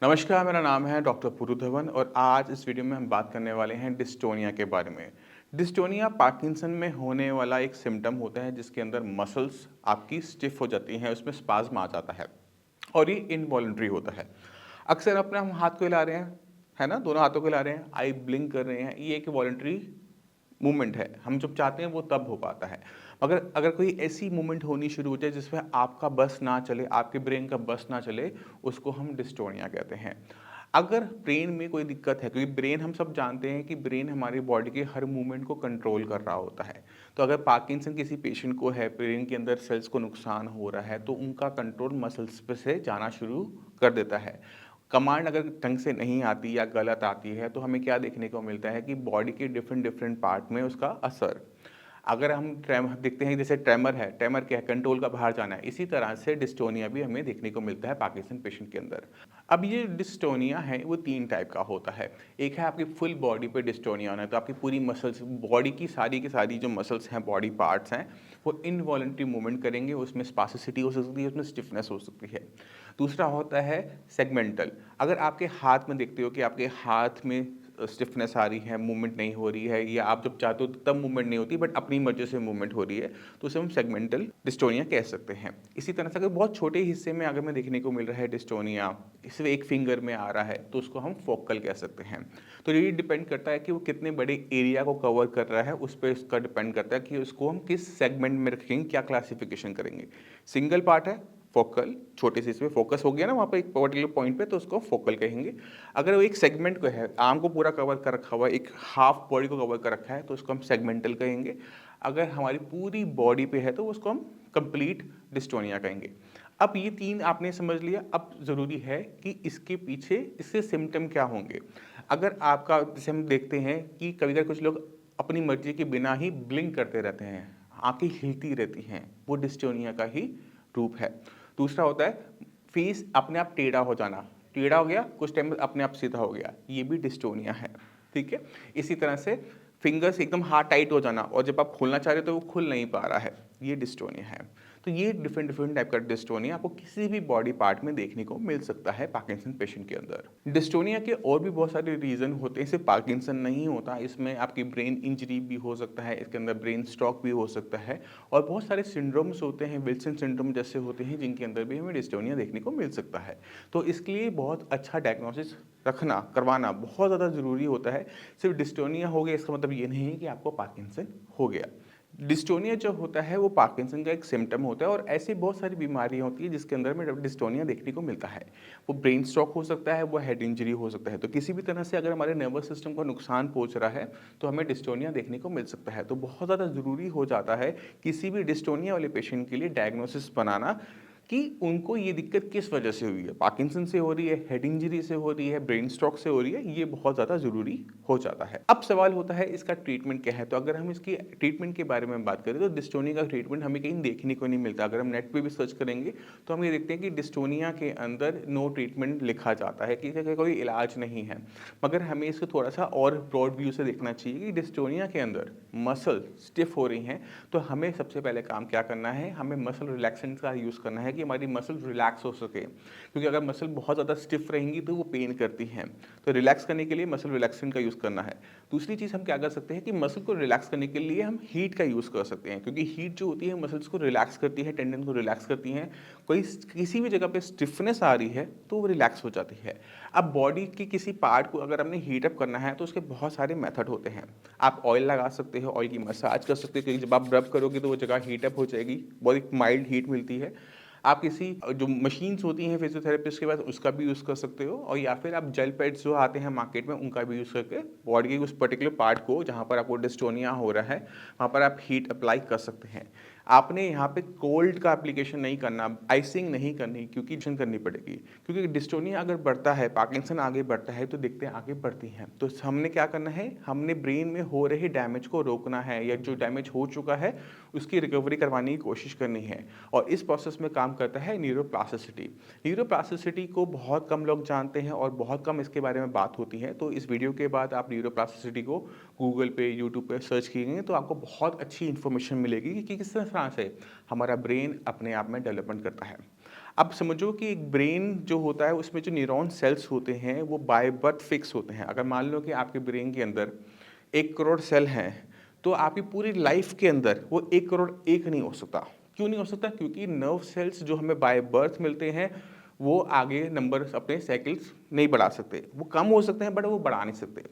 नमस्कार, मेरा नाम है डॉक्टर पुरु धवन और आज इस वीडियो में हम बात करने वाले हैं डिस्टोनिया के बारे में। डिस्टोनिया पार्किंसन में होने वाला एक सिम्पटम होता है जिसके अंदर मसल्स आपकी स्टिफ हो जाती हैं, उसमें स्पाज़्म आ जाता है और ये इनवॉलंटरी होता है। अक्सर अपने हम हाथ को हिला रहे हैं, है ना? दोनों हाथों को हिला रहे हैं, आई ब्लिंक कर रहे हैं, ये एक वॉलंटरी मूवमेंट है। हम जब चाहते हैं वो तब हो पाता है। मगर अगर कोई ऐसी मूवमेंट होनी शुरू हो जाए जिसमें आपका बस ना चले, आपके ब्रेन का बस ना चले, उसको हम डिस्टोनिया कहते हैं। अगर ब्रेन में कोई दिक्कत है, क्योंकि ब्रेन हम सब जानते हैं कि ब्रेन हमारी बॉडी के हर मूवमेंट को कंट्रोल कर रहा होता है। तो अगर पार्किंसन किसी पेशेंट को है, ब्रेन के अंदर सेल्स को नुकसान हो रहा है, तो उनका कंट्रोल मसल्स पे से जाना शुरू कर देता है। कमांड अगर ढंग से नहीं आती या गलत आती है, तो हमें क्या देखने को मिलता है कि बॉडी के डिफरेंट डिफरेंट पार्ट में उसका असर। अगर हम देखते हैं जैसे ट्रेमर है, ट्रेमर क्या है? कंट्रोल का बाहर जाना है। इसी तरह से डिस्टोनिया भी हमें देखने को मिलता है पार्किंसन पेशेंट के अंदर। अब ये डिस्टोनिया है वो 3 टाइप का होता है। एक है आपकी फुल बॉडी पे डिस्टोनिया होना है, तो आपकी पूरी मसल्स बॉडी की सारी जो मसल्स हैं, बॉडी पार्ट्स हैं, वो इनवॉलंटरी मूवमेंट करेंगे, उसमें स्पास्टिसिटी हो सकती है, उसमें स्टिफनेस हो सकती है। दूसरा होता है सेगमेंटल। अगर आपके हाथ में देखते हो कि आपके हाथ में स्टिफनेस आ रही है, मूवमेंट नहीं हो रही है, या आप जब चाहते हो तब मूवमेंट नहीं होती बट अपनी मर्जी से मूवमेंट हो रही है, तो उसे हम सेगमेंटल डिस्टोनिया कह सकते हैं। इसी तरह से अगर बहुत छोटे हिस्से में अगर में देखने को मिल रहा है डिस्टोनिया, सिर्फ एक फिंगर में आ रहा है, तो उसको हम फोकल कह सकते हैं। तो ये डिपेंड करता है कि वो कितने बड़े एरिया को कवर कर रहा है, उस पर इसका डिपेंड करता है कि उसको हम किस सेगमेंट में रखेंगे, क्या क्लासिफिकेशन करेंगे। सिंगल पार्ट है फोकल, छोटे से इसमें फोकस हो गया ना वहाँ पे एक पर्टिकुलर पॉइंट पे, तो उसको फोकल कहेंगे। अगर वो एक सेगमेंट को है, आर्म को पूरा कवर कर रखा हुआ है, एक हाफ बॉडी को कवर कर रखा है, तो उसको हम सेगमेंटल कहेंगे। अगर हमारी पूरी बॉडी पे है तो उसको हम कंप्लीट डिस्टोनिया कहेंगे। अब ये 3 आपने समझ लिया, अब ज़रूरी है कि इसके पीछे इससे सिम्टम क्या होंगे। अगर आपका, जैसे हम देखते हैं कि कभी-कभी कुछ लोग अपनी मर्ज़ी के बिना ही ब्लिंक करते रहते हैं, आँखें हिलती रहती हैं, वो डिस्टोनिया का ही रूप है। दूसरा होता है फेस अपने आप टेढ़ा हो जाना, टेढ़ा हो गया, कुछ टाइम में अपने आप सीधा हो गया, ये भी डिस्टोनिया है, ठीक है। इसी तरह से फिंगर्स एकदम हाथ टाइट हो जाना और जब आप खोलना चाह रहे हो तो वो खुल नहीं पा रहा है, ये डिस्टोनिया है। तो ये डिफरेंट डिफरेंट टाइप का डिस्टोनिया आपको किसी भी बॉडी पार्ट में देखने को मिल सकता है पार्किंसन पेशेंट के अंदर। डिस्टोनिया के और भी बहुत सारे रीज़न होते हैं, सिर्फ पार्किंसन नहीं होता, इसमें आपकी ब्रेन इंजरी भी हो सकता है, इसके अंदर ब्रेन स्ट्रोक भी हो सकता है, और बहुत सारे सिंड्रोम्स होते हैं, विल्सन सिंड्रोम जैसे होते हैं, जिनके अंदर भी हमें डिस्टोनिया देखने को मिल सकता है। तो इसके लिए बहुत अच्छा डायग्नोसिस रखना, करवाना बहुत ज़्यादा ज़रूरी होता है। सिर्फ डिस्टोनिया हो गया इसका मतलब ये नहीं है कि आपको पार्किंसन हो गया। डिस्टोनिया जो होता है वो पार्किंसन का एक सिम्पटम होता है, और ऐसी बहुत सारी बीमारियां होती है जिसके अंदर में डिस्टोनिया देखने को मिलता है। वो ब्रेन स्ट्रोक हो सकता है, वो हेड इंजरी हो सकता है, तो किसी भी तरह से अगर हमारे नर्वस सिस्टम को नुकसान पहुंच रहा है तो हमें डिस्टोनिया देखने को मिल सकता है। तो बहुत ज़्यादा ज़रूरी हो जाता है किसी भी डिस्टोनिया वाले पेशेंट के लिए डायग्नोसिस बनाना कि उनको ये दिक्कत किस वजह से हुई है, पार्किंसन से हो रही है, हेड इंजरी से हो रही है, ब्रेन स्ट्रोक से हो रही है, ये बहुत ज़्यादा ज़रूरी हो जाता है। अब सवाल होता है इसका ट्रीटमेंट क्या है। तो अगर हम इसकी ट्रीटमेंट के बारे में बात करें तो डिस्टोनिया का ट्रीटमेंट हमें कहीं देखने को नहीं मिलता। अगर हम नेट पे भी सर्च करेंगे तो हम ये देखते हैं कि डिस्टोनिया के अंदर नो ट्रीटमेंट लिखा जाता है कि इसका कोई इलाज नहीं है। मगर हमें इसको थोड़ा सा और ब्रॉड व्यू से देखना चाहिए कि डिस्टोनिया के अंदर मसल स्टिफ हो रही हैं, तो हमें सबसे पहले काम क्या करना है, हमें मसल रिलैक्सेंट का यूज़ करना है कि हमारी मसल रिलैक्स हो सके, क्योंकि अगर मसल बहुत ज़्यादा स्टिफ रहेंगी तो वो पेन करती हैं। तो रिलैक्स करने के लिए मसल रिलैक्सेंट का यूज़ करना है। दूसरी चीज़ हम क्या कर सकते हैं कि मसल को रिलैक्स करने के लिए हम हीट का यूज़ कर सकते हैं, क्योंकि हीट जो होती है मसल्स को रिलैक्स करती है, टेंडन को रिलैक्स करती हैं। कोई किसी भी जगह पे स्टिफनेस आ रही है तो वो रिलैक्स हो जाती है। अब बॉडी के किसी पार्ट को अगर हमने हीट अप करना है तो उसके बहुत सारे मेथड होते हैं। आप ऑयल लगा सकते हो, ऑयल की मसाज कर सकते हो, क्योंकि जब आप रब करोगे तो वो जगह हीट अप हो जाएगी, बहुत एक माइल्ड हीट मिलती है। आप किसी जो मशीन्स होती हैं फिजियोथेरेपिस्ट के पास, उसका भी यूज़ कर सकते हो, और या फिर आप जेल पैड्स जो आते हैं मार्केट में उनका भी यूज़ करके बॉडी के उस पर्टिकुलर पार्ट को जहाँ पर आपको डिस्टोनिया हो रहा है वहाँ पर आप हीट अप्लाई कर सकते हैं। आपने यहाँ पे कोल्ड का एप्लीकेशन नहीं करना, आइसिंग नहीं करनी, क्योंकि इंजेक्शन करनी पड़ेगी, क्योंकि डिस्टोनिया अगर बढ़ता है, पार्किंसन आगे बढ़ता है तो दिक्कतें आगे बढ़ती हैं। तो हमने क्या करना है, हमने ब्रेन में हो रहे डैमेज को रोकना है, या जो डैमेज हो चुका है उसकी रिकवरी करवाने की कोशिश करनी है, और इस प्रोसेस में काम करता है न्यूरोप्लास्टिसिटी। न्यूरोप्लास्टिसिटी को बहुत कम लोग जानते हैं और बहुत कम इसके बारे में बात होती है, तो इस वीडियो के बाद आप न्यूरोप्लास्टिसिटी को गूगल पे, यूट्यूब पे सर्च कीजिए तो आपको बहुत अच्छी इन्फॉर्मेशन मिलेगी कि किस तरह से हमारा ब्रेन अपने आप में डेवलपमेंट करता है। अब समझो कि एक ब्रेन जो होता है उसमें जो न्यूरॉन सेल्स होते हैं वो बाय बर्थ फिक्स होते हैं। अगर मान लो कि आपके ब्रेन के अंदर 1 करोड़ सेल हैं, तो आपकी पूरी लाइफ के अंदर वो 1 करोड़ एक नहीं हो सकता। क्यों नहीं हो सकता? क्योंकि नर्व सेल्स जो हमें बाय बर्थ मिलते हैं, वो आगे नंबर्स अपने साइकिल्स नहीं बढ़ा सकते। वो कम हो सकते हैं बट वो बढ़ा नहीं सकते।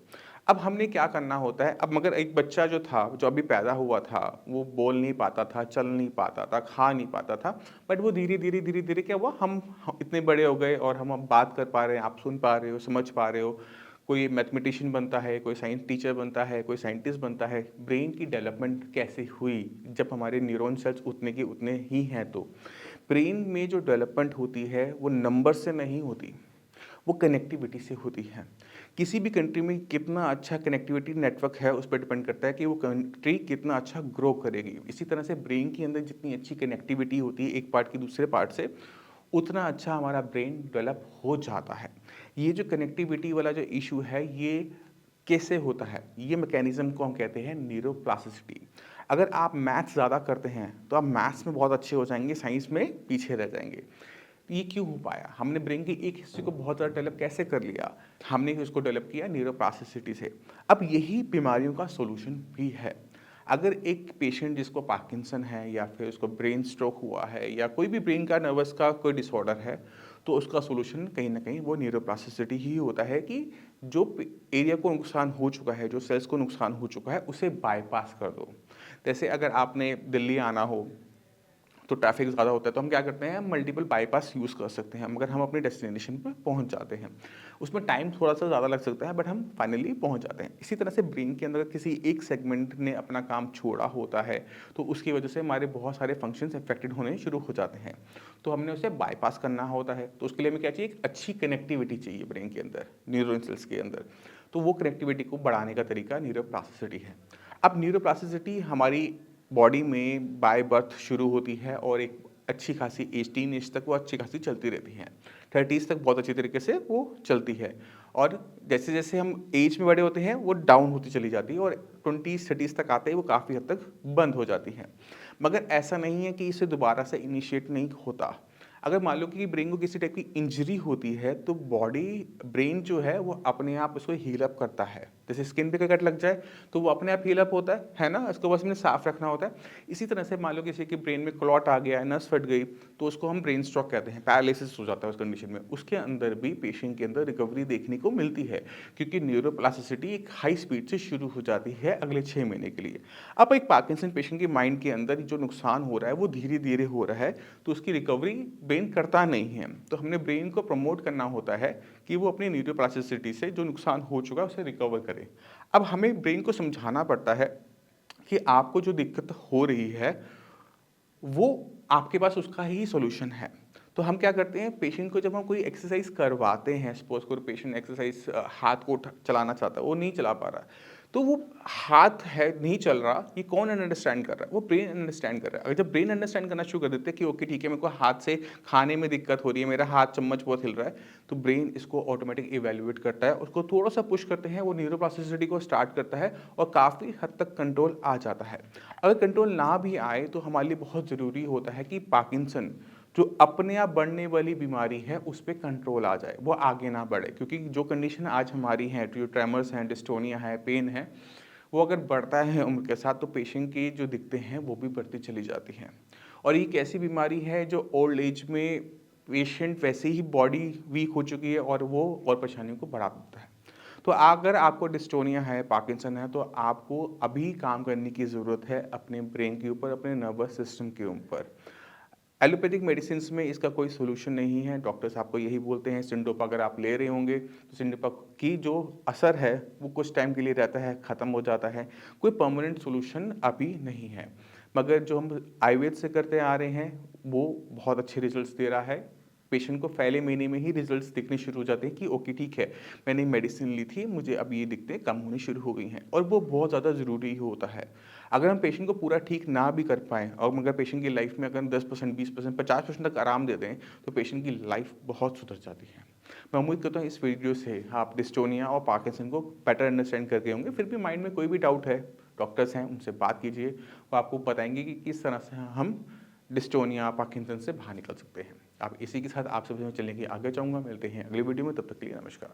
अब हमने क्या करना होता है, अब मगर एक बच्चा जो था, जो अभी पैदा हुआ था, वो बोल नहीं पाता था, चल नहीं पाता था, खा नहीं पाता था, बट वो धीरे-धीरे क्या हुआ, हम इतने बड़े हो गए और हम अब बात कर पा रहे हैं, आप सुन पा रहे हो, समझ पा रहे हो। कोई मैथमेटिशियन बनता है, कोई साइंस टीचर बनता है, कोई साइंटिस्ट बनता है। ब्रेन की डेवलपमेंट कैसे हुई? जब हमारे न्यूरॉन सेल्स उतने के उतने ही हैं तो। ब्रेन में जो डेवलपमेंट होती है, वो नंबर से नहीं होती, वो कनेक्टिविटी से होती है। किसी भी कंट्री में कितना अच्छा कनेक्टिविटी नेटवर्क है, उस पर डिपेंड करता है कि वो कंट्री कितना अच्छा ग्रो करेगी। इसी तरह से ब्रेन के अंदर जितनी अच्छी कनेक्टिविटी होती है एक पार्ट की दूसरे पार्ट से, उतना अच्छा हमारा ब्रेन डेवलप हो जाता है। ये जो कनेक्टिविटी वाला जो इशू है, ये कैसे होता है? ये मैकेनिज्म को हम कहते हैं न्यूरोप्लास्टिसिटी। अगर आप मैथ्स ज़्यादा करते हैं तो आप मैथ्स में बहुत अच्छे हो जाएंगे, साइंस में पीछे रह जाएंगे। ये क्यों हो पाया? हमने ब्रेन के एक हिस्से को बहुत ज़्यादा डेवलप कैसे कर लिया? हमने उसको डेवलप किया न्यूरोप्लास्टिसिटी से। अब यही बीमारियों का सॉल्यूशन भी है। अगर एक पेशेंट जिसको पार्किंसन है या फिर उसको ब्रेन स्ट्रोक हुआ है या कोई भी ब्रेन का नर्वस का कोई डिसऑर्डर है, तो उसका सॉल्यूशन कहीं न कहीं वो न्यूरोप्लास्टिसिटी ही होता है कि जो एरिया को नुकसान हो चुका है, जो सेल्स को नुकसान हो चुका है, उसे बायपास कर दो। जैसे अगर आपने दिल्ली आना हो, तो ट्रैफिक ज़्यादा होता है, तो हम क्या करते हैं, मल्टीपल बाईपास यूज़ कर सकते हैं मगर हम अपने डेस्टिनेशन पे पहुंच जाते हैं। उसमें टाइम थोड़ा सा ज़्यादा लग सकता है बट हम फाइनली पहुंच जाते हैं। इसी तरह से ब्रेन के अंदर किसी एक सेगमेंट ने अपना काम छोड़ा होता है, तो उसकी वजह से हमारे बहुत सारे फंक्शंस अफेक्टेड होने शुरू हो जाते हैं, तो हमने उसे बाईपास करना होता है। तो उसके लिए हमें क्या चाहिए? एक अच्छी कनेक्टिविटी चाहिए ब्रेन के अंदर, न्यूरल सेल्स के अंदर। तो वो कनेक्टिविटी को बढ़ाने का तरीका न्यूरोप्लास्टिसिटी है। अब न्यूरोप्लास्टिसिटी हमारी बॉडी में बाय बर्थ शुरू होती है और एक अच्छी खासी एज, टीन एज तक वो अच्छी खासी चलती रहती है। 30s तक बहुत अच्छी तरीके से वो चलती है और जैसे जैसे हम एज में बड़े होते हैं वो डाउन होती चली जाती है और 20s 30s तक आते ही वो काफ़ी हद तक बंद हो जाती है। मगर ऐसा नहीं है कि इसे दोबारा से इनिशिएट नहीं होता। अगर मान लो कि ब्रेन को किसी टाइप की इंजरी होती है तो बॉडी, ब्रेन जो है वो अपने आप उसको हील अप करता है। जैसे स्किन पे कट लग जाए तो वो अपने आप हील अप होता है ना? इसको बस हमने साफ रखना होता है। इसी तरह से मान लो किसी के ब्रेन में क्लॉट आ गया है, नस फट गई, तो उसको हम ब्रेन स्ट्रोक कहते हैं, पैरालिसिस हो जाता है उस कंडीशन में। उसके अंदर भी पेशेंट के अंदर रिकवरी देखने को मिलती है क्योंकि न्यूरोप्लास्टिसिटी एक हाई स्पीड से शुरू हो जाती है अगले 6 महीने के लिए। अब एक पार्किंसन पेशेंट के माइंड के अंदर जो नुकसान हो रहा है वो धीरे धीरे हो रहा है, तो उसकी रिकवरी ब्रेन करता नहीं है। तो हमने ब्रेन को प्रमोट करना होता है कि वो अपनी न्यूरोप्लास्टिसिटी से जो नुकसान हो चुका है उसे रिकवर करे। अब हमें ब्रेन को समझाना पड़ता है कि आपको जो दिक्कत हो रही है वो आपके पास उसका ही सॉल्यूशन है। तो हम क्या करते हैं, पेशेंट को जब हम कोई एक्सरसाइज करवाते हैं, सपोज कोई पेशेंट एक्सरसाइज हाथ को चलाना चाहता है, वो नहीं चला पा रहा, तो वो हाथ है नहीं चल रहा, ये कौन अंडरस्टैंड कर रहा है? वो ब्रेन अंडरस्टैंड कर रहा है। अगर जब ब्रेन अंडरस्टैंड करना शुरू कर देते हैं कि ओके ठीक है, मेरे को हाथ से खाने में दिक्कत हो रही है, मेरा हाथ चम्मच बहुत हिल रहा है, तो ब्रेन इसको ऑटोमेटिक इवेल्युएट करता है, उसको थोड़ा सा पुश करते हैं, वो न्यूरोप्लास्टिसिटी को स्टार्ट करता है और काफ़ी हद तक कंट्रोल आ जाता है। अगर कंट्रोल ना भी आए तो हमारे लिए बहुत ज़रूरी होता है कि पार्किंसन जो अपने आप बढ़ने वाली बीमारी है उस पर कंट्रोल आ जाए, वो आगे ना बढ़े। क्योंकि जो कंडीशन आज हमारी हैं, जो ट्रेमर्स हैं, डिस्टोनिया है, पेन है, वो अगर बढ़ता है उम्र के साथ तो पेशेंट की जो दिक्कतें हैं वो भी बढ़ती चली जाती हैं। और ये एक ऐसी बीमारी है जो ओल्ड एज में पेशेंट वैसे ही बॉडी वीक हो चुकी है और वो और परेशानियों को बढ़ा देता है। तो अगर आपको डिस्टोनिया है, पार्किंसन है, तो आपको अभी काम करने की ज़रूरत है अपने ब्रेन के ऊपर, अपने नर्वस सिस्टम के ऊपर। एलोपैथिक मेडिसिन्स में इसका कोई सॉल्यूशन नहीं है। डॉक्टर्स आपको यही बोलते हैं, सिंडोपा अगर आप ले रहे होंगे तो सिंडोपा की जो असर है वो कुछ टाइम के लिए रहता है, ख़त्म हो जाता है, कोई परमानेंट सॉल्यूशन अभी नहीं है। मगर जो हम आयुर्वेद से करते आ रहे हैं वो बहुत अच्छे रिजल्ट्स दे रहा है। पेशेंट को पहले महीने में ही रिजल्ट्स दिखने शुरू हो जाते हैं कि ओके ठीक है, मैंने मेडिसिन ली थी, मुझे अब ये दिक्कतें कम होनी शुरू हो गई हैं, और वो बहुत ज़्यादा ज़रूरी होता है। अगर हम पेशेंट को पूरा ठीक ना भी कर पाएँ और मगर पेशेंट की लाइफ में अगर हम 10%, 20%, 50% तक आराम दे दें तो पेशेंट की लाइफ बहुत सुधर जाती है। मैं उम्मीद करता हूँ इस वीडियो से आप डिस्टोनिया और पार्किंसन को बेटर अंडरस्टैंड कर गए होंगे। फिर भी माइंड में कोई भी डाउट है, डॉक्टर्स हैं उनसे बात कीजिए, वो आपको बताएंगे कि किस तरह से हम डिस्टोनिया पार्किंसन से बाहर निकल सकते हैं। आप इसी के साथ आप सभी चलने की आगे चाहूँगा। मिलते हैं अगली वीडियो में, तब तक के लिए नमस्कार।